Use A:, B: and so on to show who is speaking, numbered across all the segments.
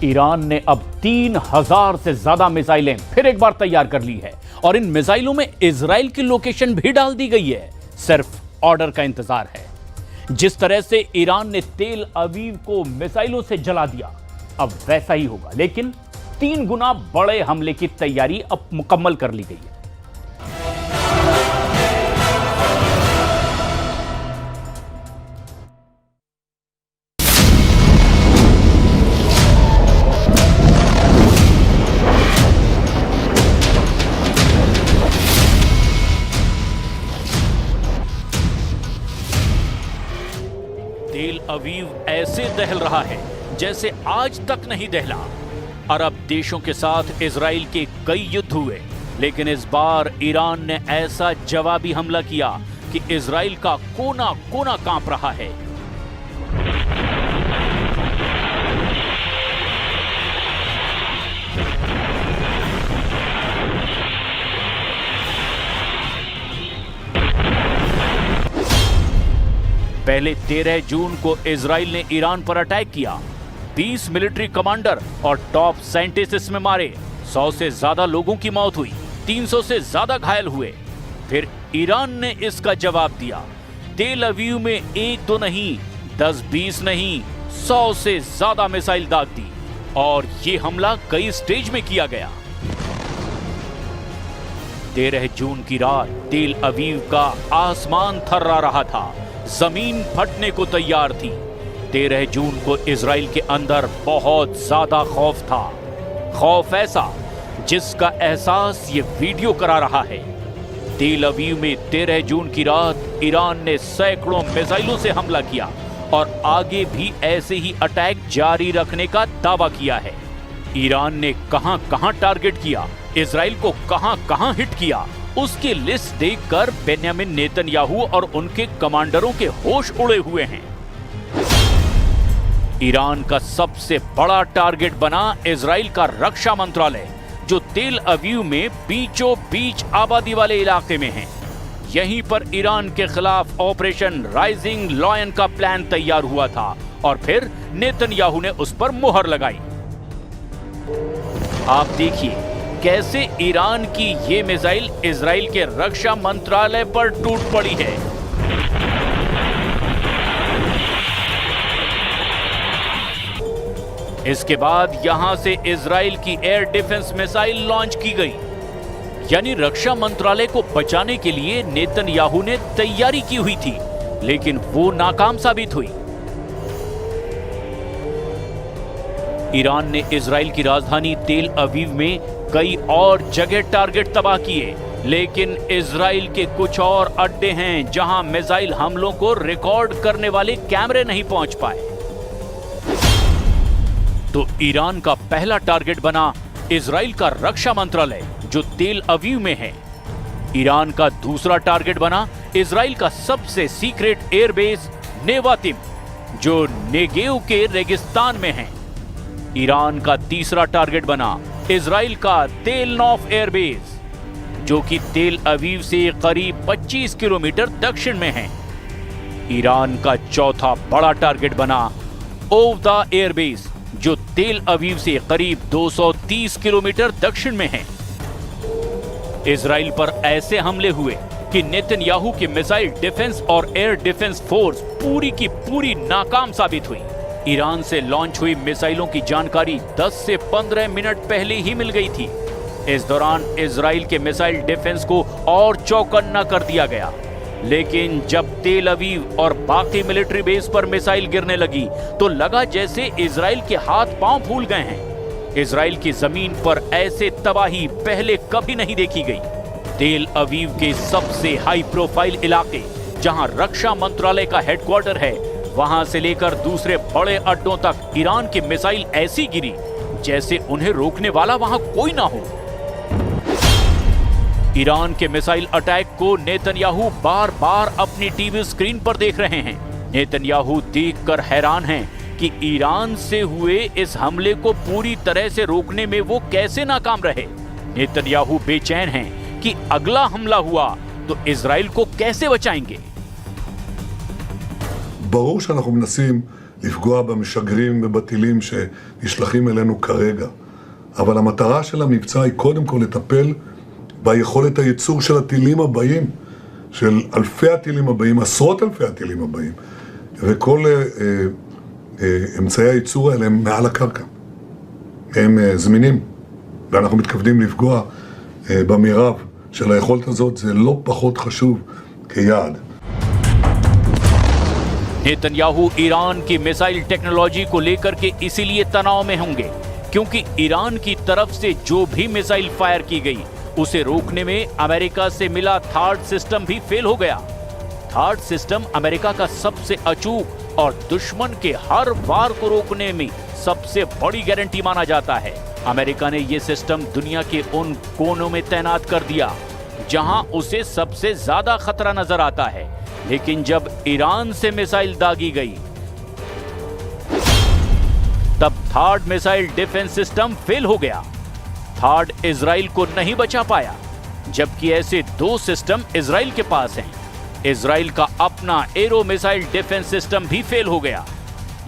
A: Iran ने अब 3000 से ज्यादा मिसाइलें फिर एक बार तैयार कर ली है और इन मिसाइलों में इजराइल की लोकेशन भी डाल दी गई है। सिर्फ ऑर्डर का इंतजार है। जिस तरह से ईरान ने तेल अवीव को मिसाइलों से जला दिया, अब वैसा ही होगा, लेकिन 3 गुना बड़े हमले की तैयारी अब मुकम्मल कर ली गई है। तेल अवीव ऐसे दहल रहा है जैसे आज तक नहीं दहला। अरब देशों के साथ इजराइल के कई युद्ध हुए, लेकिन इस बार ईरान ने ऐसा जवाबी हमला किया कि इजराइल का कोना कोना कांप रहा है। पहले 13 जून को इजराइल ने ईरान पर अटैक किया। 20 मिलिट्री कमांडर और टॉप साइंटिस्ट इसमें मारे। 100 से ज्यादा लोगों की मौत हुई, 300 से ज्यादा घायल हुए। फिर ईरान ने इसका जवाब दिया। तेल अवीव में 1-2 नहीं, 10-20 नहीं, 100 से ज्यादा मिसाइल दाग दी और ये हमला कई स्टेज में किया गया। 13 जून की रात तेल अवीव का आसमान थर्रा रहा था, जमीन फटने को तैयार थी। 13 जून को इजराइल के अंदर बहुत ज्यादा खौफ था, खौफ ऐसा जिसका एहसास ये वीडियो करा रहा है। तेल अवीव में 13 जून की रात ईरान ने सैकड़ों मिसाइलों से हमला किया और आगे भी ऐसे ही अटैक जारी रखने का दावा किया है। ईरान ने कहां कहां टारगेट किया, इजराइल को कहां कहां हिट किया, उसकी लिस्ट देखकर बेन्यामिन नेतन्याहू और उनके कमांडरों के होश उड़े हुए हैं। ईरान का सबसे बड़ा टारगेट बना इजराइल का रक्षा मंत्रालय, जो तेल अवीव में बीचों बीच आबादी वाले इलाके में है। यहीं पर ईरान के खिलाफ ऑपरेशन राइजिंग लॉयन का प्लान तैयार हुआ था और फिर नेतन्याहू ने उस पर मुहर लगाई। आप देखिए कैसे ईरान की ये मिसाइल इजराइल के रक्षा मंत्रालय पर टूट पड़ी है। इसके बाद यहां से इजराइल की एयर डिफेंस मिसाइल लॉन्च की गई। यानी रक्षा मंत्रालय को बचाने के लिए नेतन्याहू ने तैयारी की हुई थी, लेकिन वो नाकाम साबित हुई। ईरान ने इजराइल की राजधानी तेल अवीव में कई और जगह टारगेट तबाह किए, लेकिन इजराइल के कुछ और अड्डे हैं जहां मिसाइल हमलों को रिकॉर्ड करने वाले कैमरे नहीं पहुंच पाए। तो ईरान का पहला टारगेट बना इजराइल का रक्षा मंत्रालय, जो तेल अवीव में है। ईरान का दूसरा टारगेट बना इजराइल का सबसे सीक्रेट एयरबेस नेवातिम, जो नेगेव के रेगिस्तान में है। ईरान का तीसरा टारगेट बना इजराइल का तेल नॉफ एयरबेस, जो कि तेल अवीव से करीब 25 किलोमीटर दक्षिण में है। ईरान का चौथा बड़ा टारगेट बना ओवदा एयरबेस, जो तेल अवीव से करीब 230 किलोमीटर दक्षिण में है। इजराइल पर ऐसे हमले हुए कि नेतन्याहू की मिसाइल डिफेंस और एयर डिफेंस फोर्स पूरी की पूरी नाकाम साबित हुई। ईरान से लॉन्च हुई मिसाइलों की जानकारी 10 से 15 मिनट पहले ही मिल गई थी। इस दौरान इजराइल के मिसाइल डिफेंस को और चौकन्ना कर दिया गया, लेकिन जब तेल अवीव और बाकी मिलिट्री बेस पर मिसाइल गिरने लगी तो लगा जैसे इजराइल के हाथ पांव फूल गए हैं। इजराइल की जमीन पर ऐसे तबाही पहले कभी नहीं देखी गई। तेल अवीव के सबसे हाई प्रोफाइल इलाके, जहां रक्षा मंत्रालय का हेडक्वार्टर है, वहां से लेकर दूसरे बड़े अड्डों तक ईरान की मिसाइल ऐसी गिरी जैसे उन्हें रोकने वाला वहां कोई ना हो। ईरान के मिसाइल अटैक को नेतन्याहू बार बार अपनी टीवी स्क्रीन पर देख रहे हैं। नेतन्याहू देखकर हैरान हैं कि ईरान से हुए इस हमले को पूरी तरह से रोकने में वो कैसे नाकाम रहे। नेतन्याहू बेचैन हैं कि अगला हमला हुआ तो इजराइल को कैसे बचाएंगे।
B: ברור שאנחנו מנסים לפגוע במשגרים ובטילים שנשלחים אלינו כרגע. אבל המטרה של המבצע היא קודם כל לטפל ביכולת הייצור של הטילים הבאים, של אלפי הטילים הבאים, עשרות אלפי הטילים הבאים, וכל אמצעי הייצור האלה הם מעל הקרקע. הם זמינים, ואנחנו מתכוונים לפגוע במירב של היכולת הזאת, זה לא פחות חשוב כיעד.
A: नेतन्याहू ईरान की मिसाइल टेक्नोलॉजी को लेकर के इसीलिए तनाव में होंगे क्योंकि ईरान की तरफ से जो भी मिसाइल फायर की गई उसे रोकने में अमेरिका से मिला थार्ड सिस्टम भी फेल हो गया। थार्ड सिस्टम अमेरिका का सबसे अचूक और दुश्मन के हर वार को रोकने में सबसे बड़ी गारंटी माना जाता है। अमेरिका ने यह सिस्टम दुनिया के उन कोनों में तैनात कर दिया जहां उसे सबसे ज्यादा खतरा नजर आता है, लेकिन जब ईरान से मिसाइल दागी गई तब third missile defence system fail हो गया। थर्ड इजराइल को नहीं बचा पाया, जबकि ऐसे दो सिस्टम इजराइल के पास हैं। इजराइल का अपना एरो मिसाइल डिफेंस सिस्टम भी फेल हो गया।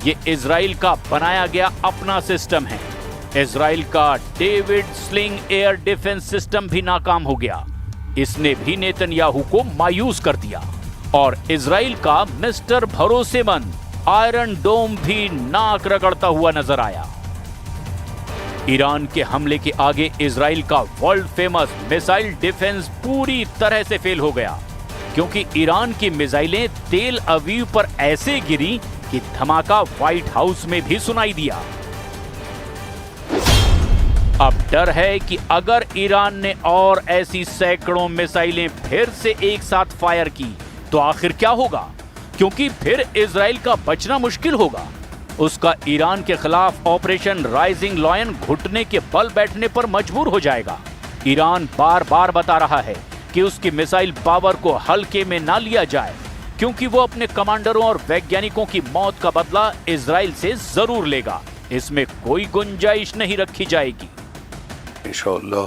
A: ये इजराइल का बनाया गया अपना सिस्टम है। इजराइल का David sling air defence system भी नाकाम हो गया। इसने भी नेतन्याहू को मायूस कर दिया और इजराइल का मिस्टर भरोसेमंद आयरन डोम भी नाक रगड़ता हुआ नजर आया। ईरान के हमले के आगे इजराइल का वर्ल्ड फेमस मिसाइल डिफेंस पूरी तरह से फेल हो गया, क्योंकि ईरान की मिसाइलें तेल अवीव पर ऐसे गिरी कि धमाका व्हाइट हाउस में भी सुनाई दिया। अब डर है कि अगर ईरान ने और ऐसी सैकड़ों मिसाइलें फिर से एक साथ फायर की तो आखिर क्या होगा, क्योंकि फिर इजराइल का बचना मुश्किल होगा। उसका ईरान के खिलाफ ऑपरेशन राइजिंग लॉयन घुटने के बल बैठने पर मजबूर हो जाएगा। ईरान बार बार बता रहा है कि उसकी मिसाइल पावर को हल्के में ना लिया जाए, क्योंकि वो अपने कमांडरों और वैज्ञानिकों की मौत का बदला इजराइल से जरूर लेगा। इसमें कोई गुंजाइश नहीं रखी जाएगी।
C: इंशाअल्लाह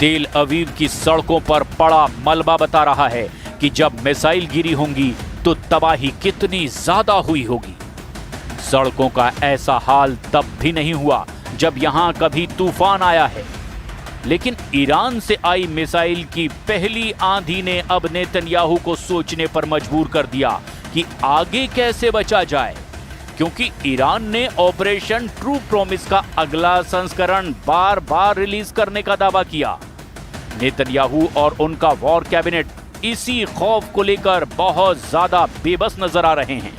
A: तेल अवीव की सड़कों पर पड़ा मलबा बता रहा है कि जब मिसाइल गिरी होंगी तो तबाही कितनी ज्यादा हुई होगी। सड़कों का ऐसा हाल तब भी नहीं हुआ जब यहां कभी तूफान आया है, लेकिन ईरान से आई मिसाइल की पहली आंधी ने अब नेतन्याहू को सोचने पर मजबूर कर दिया कि आगे कैसे बचा जाए, क्योंकि ईरान ने ऑपरेशन ट्रू प्रॉमिस का अगला संस्करण बार बार रिलीज करने का दावा किया। नेतन्याहू और उनका वॉर कैबिनेट इसी खौफ को लेकर बहुत ज्यादा बेबस नजर आ रहे हैं।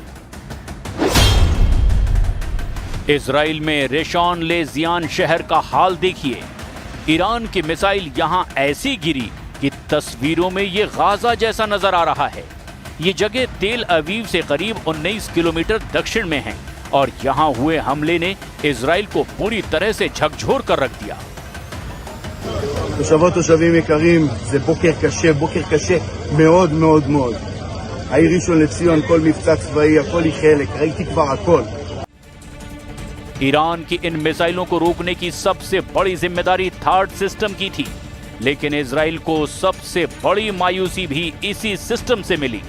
A: इजराइल में रेशॉन लेजियान शहर का हाल देखिए। ईरान की मिसाइल यहां ऐसी गिरी कि तस्वीरों में यह गाजा जैसा नजर आ रहा है। ये जगह तेल अवीव से करीब 19 किलोमीटर दक्षिण में है और यहां हुए हमले ने इजराइल को पूरी तरह से झकझोर कर रख दिया।
D: תושבות תושבים יקרים, זה בוקר קשה מאוד מאוד מאוד. העיר ראשון לציון, כל מבצע צבאי, הכל היא חלק, ראיתי כבר הכל.
A: ईरान की इन मिसाइलों को रोकने की सबसे बड़ी जिम्मेदारी थर्ड सिस्टम की थी, लेकिन इजराइल को सबसे बड़ी मायूसी भी इसी सिस्टम से मिली।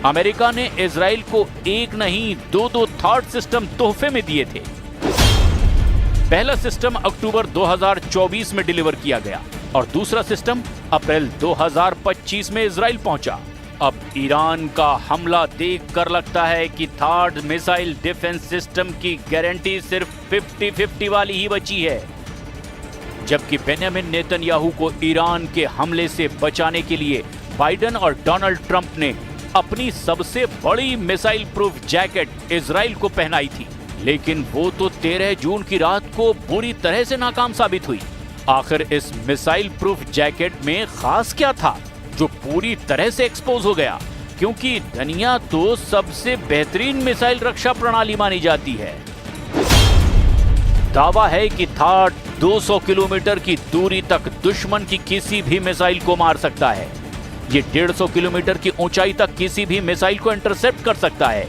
A: अमेरिका ने इजराइल को एक नहीं दो थर्ड सिस्टम तोहफे में दिए थे। पहला सिस्टम अक्टूबर 2024 में डिलीवर किया गया और दूसरा सिस्टम अप्रैल 2025 में इजराइल पहुंचा। अब ईरान का हमला देखकर लगता है कि थर्ड मिसाइल डिफेंस सिस्टम की गारंटी सिर्फ 50-50 वाली ही बची है, जबकि बेंजामिन नेतन्याहू को ईरान के हमले से बचाने के लिए बाइडेन और डोनाल्ड ट्रंप ने अपनी सबसे बड़ी मिसाइल प्रूफ जैकेट इजराइल को पहनाई थी, लेकिन वो तो 13 जून की रात को बुरी तरह से नाकाम साबित हुई। आखिर इस मिसाइल प्रूफ जैकेट में खास क्या था जो पूरी तरह से एक्सपोज हो गया, क्योंकि दुनिया तो सबसे बेहतरीन मिसाइल रक्षा प्रणाली मानी जाती है। दावा है कि थाड 200 किलोमीटर की दूरी तक दुश्मन की किसी भी मिसाइल को मार सकता है। ये 150 किलोमीटर की ऊंचाई तक किसी भी मिसाइल को इंटरसेप्ट कर सकता है।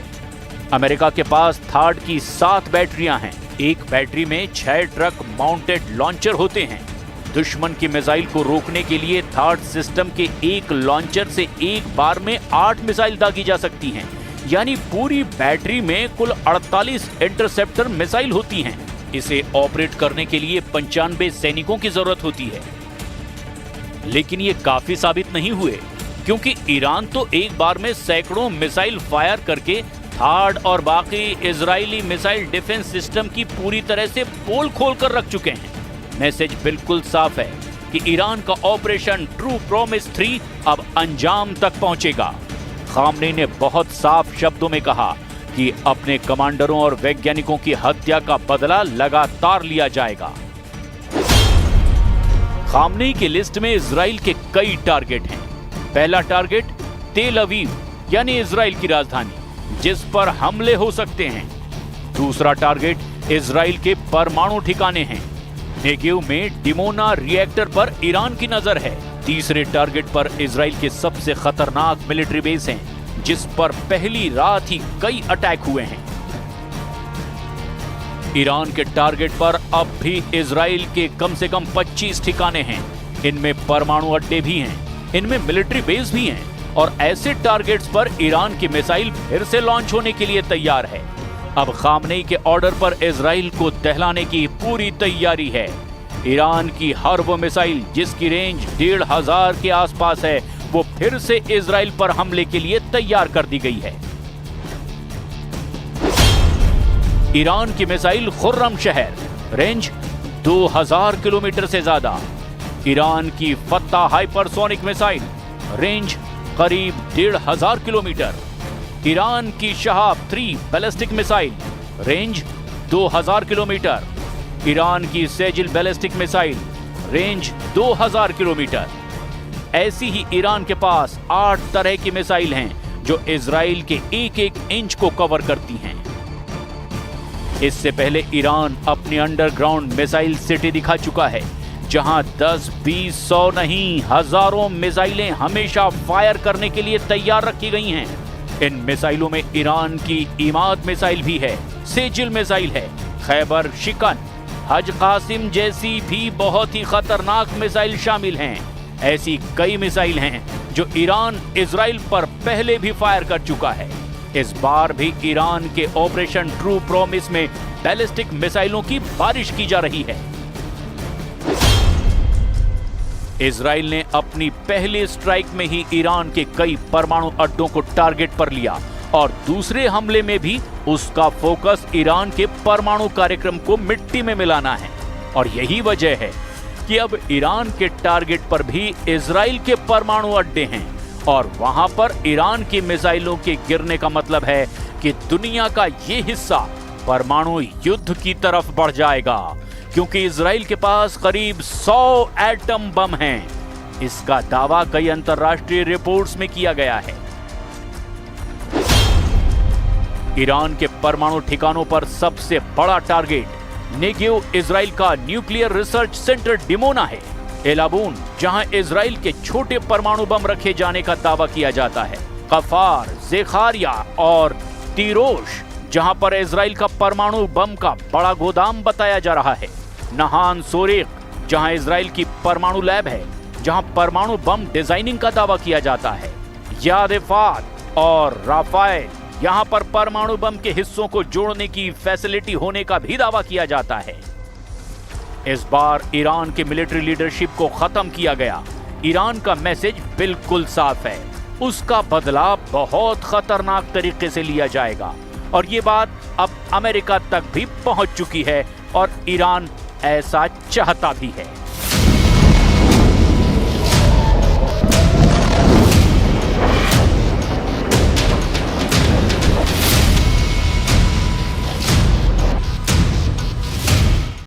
A: अमेरिका के पास थाड की 7 बैटरियां हैं। एक बैटरी में 6 ट्रक माउंटेड लॉन्चर होते हैं। दुश्मन की मिसाइल को रोकने के लिए थाड सिस्टम के एक लॉन्चर से एक बार में 8 मिसाइल दागी जा सकती हैं। यानी पूरी बैटरी में कुल 48 इंटरसेप्टर मिसाइल होती हैं। इसे ऑपरेट करने के लिए 95 सैनिकों की जरूरत होती है। लेकिन ये काफी साबित नहीं हुए, क्योंकि ईरान तो एक बार में सैकड़ों मिसाइल फायर करके थाड और बाकी इजरायली मिसाइल डिफेंस सिस्टम की पूरी तरह से पोल खोलकर रख चुके हैं। मैसेज बिल्कुल साफ है कि ईरान का ऑपरेशन ट्रू प्रॉमिस 3 अब अंजाम तक पहुंचेगा। खामनेई ने बहुत साफ शब्दों में कहा कि अपने कमांडरों और वैज्ञानिकों की हत्या का बदला लगातार लिया जाएगा। खामनेई की लिस्ट में इजराइल के कई टारगेट हैं। पहला टारगेट तेल अवीव यानी इजराइल की राजधानी, जिस पर हमले हो सकते हैं। दूसरा टारगेट इजराइल के परमाणु ठिकाने हैं। नेगेव में डिमोना रिएक्टर पर ईरान की नजर है। तीसरे टारगेट पर इजराइल के सबसे खतरनाक मिलिट्री बेस हैं, जिस पर पहली रात ही कई अटैक हुए हैं। ईरान के टारगेट पर अब भी इजराइल के कम से कम 25 ठिकाने हैं। इनमें परमाणु अड्डे भी हैं, इनमें मिलिट्री बेस भी हैं, और ऐसे टारगेट्स पर ईरान की मिसाइल फिर से लॉन्च होने के लिए तैयार है। अब खामनेई के ऑर्डर पर इजराइल को दहलाने की पूरी तैयारी है। ईरान की हर वो मिसाइल जिसकी रेंज 1500 के आसपास है, वो फिर से इजराइल पर हमले के लिए तैयार कर दी गई है। ईरान की मिसाइल खुर्रम शहर, रेंज 2000 किलोमीटर से ज्यादा। ईरान की फत्ता हाइपरसोनिक मिसाइल, रेंज करीब 1500 किलोमीटर। ईरान की Shahab 3 ballistic missile, range 2000 kilometre. Iran की Sejjil ballistic missile, range 2000 kilometre. ऐसी ही ईरान के पास 8 तरह की मिसाइल हैं जो इजराइल के एक-एक इंच को कवर करती हैं। इससे पहले ईरान अपनी अंडरग्राउंड मिसाइल सिटी दिखा चुका है, जहां 10, 20, 100 नहीं हजारों मिसाइलें हमेशा फायर करने के लिए तैयार रखी गई हैं। इन मिसाइलों में ईरान की इमाद मिसाइल भी है, सेजिल मिसाइल है, खैबर शिकन, हज कासिम जैसी भी बहुत ही खतरनाक मिसाइल शामिल हैं। ऐसी कई मिसाइल हैं जो ईरान इजराइल पर पहले भी फायर कर चुका है। इस बार भी ईरान के ऑपरेशन ट्रू प्रॉमिस में बैलिस्टिक मिसाइलों की बारिश की जा रही है। इजराइल ने अपनी पहली स्ट्राइक में ही ईरान के कई परमाणु अड्डों को टारगेट पर लिया, और दूसरे हमले में भी उसका फोकस ईरान के परमाणु कार्यक्रम को मिट्टी में मिलाना है। और यही वजह है कि अब ईरान के टारगेट पर भी इजराइल के परमाणु अड्डे हैं, और वहां पर ईरान की मिसाइलों के गिरने का मतलब है कि दुनिया का ये हिस्सा परमाणु युद्ध की तरफ बढ़ जाएगा, क्योंकि इजराइल के पास करीब 100 एटम बम हैं। इसका दावा कई अंतर्राष्ट्रीय रिपोर्ट्स में किया गया है। ईरान के परमाणु ठिकानों पर सबसे बड़ा टारगेट नेगेव इजराइल का न्यूक्लियर रिसर्च सेंटर डिमोना है। एलाबून, जहां इजराइल के छोटे परमाणु बम रखे जाने का दावा किया जाता है। कफार, ज़ेखारिया और तीरोश, जहां पर इजराइल का परमाणु बम का बड़ा गोदाम बताया जा रहा है। नहान सोरेक, जहां इजराइल की परमाणु लैब है, जहां परमाणु बम डिजाइनिंग का दावा किया जाता है। यादेफात और राफाएल, यहां पर परमाणु बम के हिस्सों को जोड़ने की फैसिलिटी होने का भी दावा किया जाता है। इस बार ईरान के मिलिट्री लीडरशिप को खत्म किया गया। ईरान का मैसेज बिल्कुल साफ है, उसका बदला बहुत खतरनाक तरीके से लिया जाएगा, और ये बात अब अमेरिका तक भी पहुंच चुकी है, और ईरान ऐसा चाहता भी है।